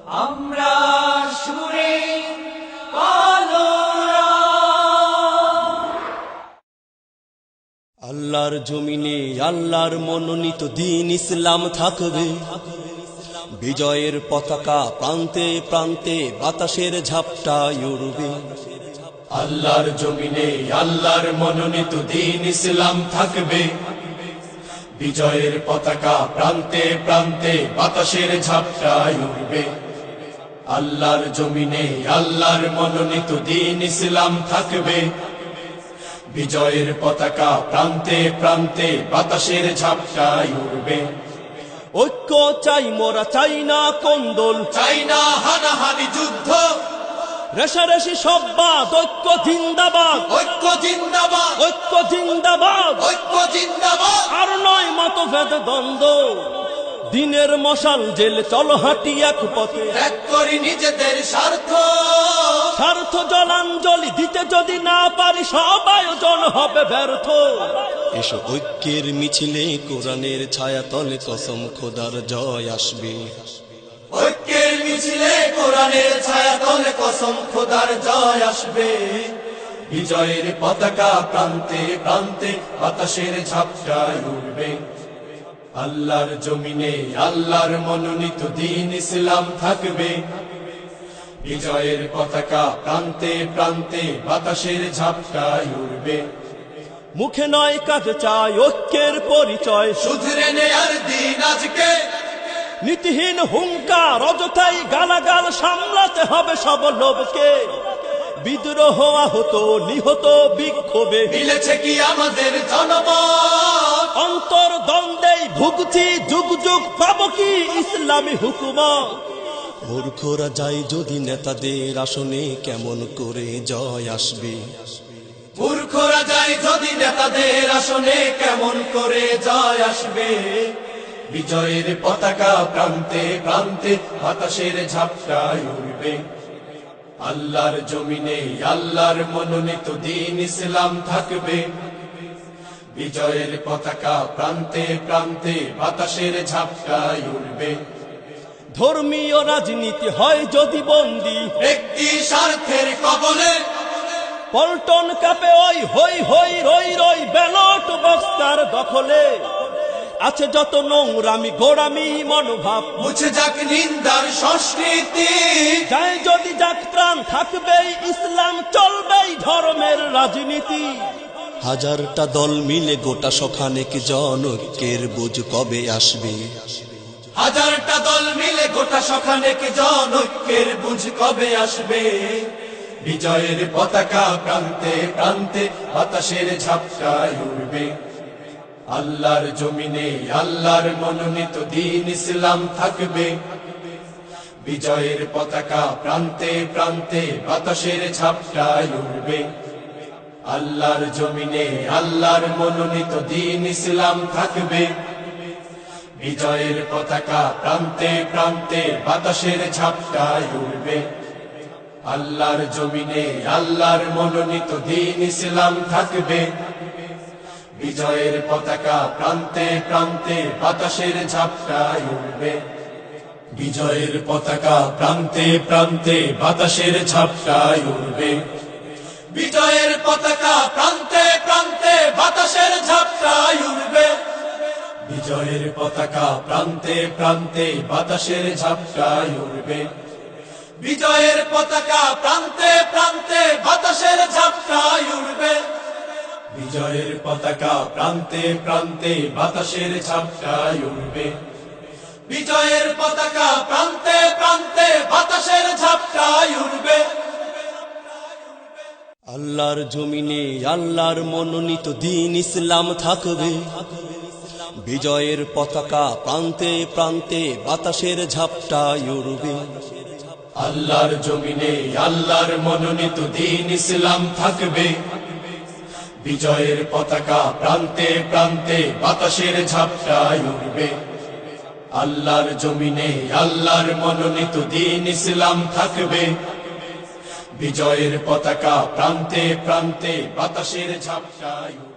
আমরা সুরে কলরা। আল্লাহর জমিনে আল্লাহর মনোনীত দ্বীন ইসলাম থাকবে, বিজয়ের পতাকা প্রান্তে প্রান্তে বাতাসের ঝাপটায় উড়বে। আল্লাহর জমিনে আল্লাহর মনোনীত দ্বীন ইসলাম থাকবে, বিজয়ের পতাকা প্রান্তে প্রান্তে বাতাসের ঝাপটায় উড়বে। আল্লাহর জমিনে আল্লাহর মনোনীত দ্বীন ইসলাম থাকবে, বিজয়ের পতাকা প্রান্তে প্রান্তে বাতাসের ঝাপটায় উড়বে। ঐক্য চাই মোরা, চাই না কোন্দল, চাই না হানাহানি যুদ্ধ, রেশারেশি সব বাদ, ঐক্য জিন্দাবাদ, ঐক্য জিন্দাবাদ, ঐক্য জিন্দাবাদ। ঐক্য জিন্দাবাদ। আর নয় মতভেদ দ্বন্দ্ব, দিনের মশাল জেলে চলো হাঁটি এক পথে। ত্যাগ করি নিজেদের স্বার্থ, স্বার্থ জলাঞ্জলি দিতে যদি না পারি সব আয়োজন হবে ব্যর্থ। এসো ঐক্যের মিছিলে কোরআনের ছায়াতলে কসম খোদার জয় আসবে। ঐক্যের মিছিলে কোরআনের ছায়াতলে কসম খোদার জয় আসবে। বিজয়ের পতাকা প্রান্তে প্রান্তে বাতাসের ঝাপটায় উড়বে। আল্লাহর জমিনে আল্লাহর মনোনীত দ্বীন ইসলাম থাকবে, বিজয়ের পতাকা প্রান্তে প্রান্তে বাতাসের ঝাপটায় উড়বে। মুখে নয় কাজে চাই ঐক্যের পরিচয়, শুধরে নেয়ার দিন আজকে, নীতিহীন হুঙ্কার অযথাই গালাগাল সামলাতে হবে সব লোভকে। বিদ্রোহ আহত নিহত বিক্ষোভে মিলেছে কি আমাদের জনমত? অন্তর দ্বন্দ্বেই ভুগছি যুগ যুগ, পাবো কি ইসলামী হুকুমত? মূর্খরা যায় যদি নেতাদের আসনে, কেমন করে জয় আসবে? মূর্খরা যায় যদি নেতাদের আসনে, কেমন করে জয় আসবে? বিজয়ের পতাকা প্রান্তে প্রান্তে বাতাসের ঝাপটায় উড়বে। আল্লাহর জমিনে আল্লাহর মনোনীত দ্বীন ইসলাম থাকবে, বিজয়ের পতাকা প্রান্তে প্রান্তে বাতাসের ঝাপটায় উড়বে। ধর্মীয় রাজনীতি হয় যদি বন্দী, ব্যক্তি স্বার্থের কবলে, পল্টন কাপে ওই হই হই রই রই ব্যালট বক্সার দখলে। আছে যত নোংরামি গোড়ামি মনোভাব, মুছে যাক নিন্দার সংস্কৃতি। যায় যদি যাক প্রাণ থাকবেই ইসলাম, চলবেই ধর্মের রাজনীতি। হাজারটা দল মিলে গোটা সখানেক জনৈক্যের বুঝ কবে আসবে? হাজারটা দল মিলে গোটা সখানেক জনৈক্যের বুঝ কবে আসবে? বিজয়ের পতাকা প্রান্তে প্রান্তে বাতাসের ঝাপটায় উড়বে। আল্লাহর জমিনে আল্লাহর মনোনীত দ্বীন ইসলাম থাকবে, বিজয়ের পতাকা প্রান্তে প্রান্তে বাতাসের ঝাপটায় উড়বে। আল্লাহর জমিনে আল্লাহর মনোনীত দ্বীন ইসলাম থাকবে, বিজয়ের পতাকা প্রান্তে প্রান্তে বাতাসের ঝাপটায় উড়বে। আল্লাহর জমিনে আল্লাহর মনোনীত দ্বীন ইসলাম থাকবে, বিজয়ের পতাকা প্রান্তে প্রান্তে বাতাসের ঝাপটায় উড়বে। বিজয়ের পতাকা প্রান্তে প্রান্তে বাতাসের ঝাপটায় উড়বে। বিজয়ের পতাকা প্রান্তে প্রান্তে বাতাসের ঝাপটায় উড়বে। বিজয়ের পতাকা প্রান্তে প্রান্তে বাতাসের ঝাপটায় উড়বে। বিজয়ের পতাকা প্রান্তে প্রান্তে বাতাসের ঝাপটায় উড়বে। বিজয়ের পতাকা প্রান্তে প্রান্তে বাতাসের ঝাপটায় উড়বে। বিজয়ের পতাকা প্রান্তে প্রান্তে বাতাসের ঝাপটায় উড়বে। আল্লাহর জমিনে আল্লাহর মনোনীত দ্বীন ইসলাম থাকবে, বিজয়ের পতাকা প্রান্তে প্রান্তে বাতাসের ঝাপটায় উড়বে। আল্লাহর জমিনে আল্লাহর মনোনীত দ্বীন ইসলাম থাকবে, বিজয়ের পতাকা প্রান্তে প্রান্তে বাতাসের ঝাপটায় উড়বে। আল্লাহর জমিনে আল্লাহর মনোনীত দ্বীন ইসলাম থাকবে, বিজয়ের পতাকা প্রান্তে প্রান্তে বাতাসের ঝাপটায় উড়বে।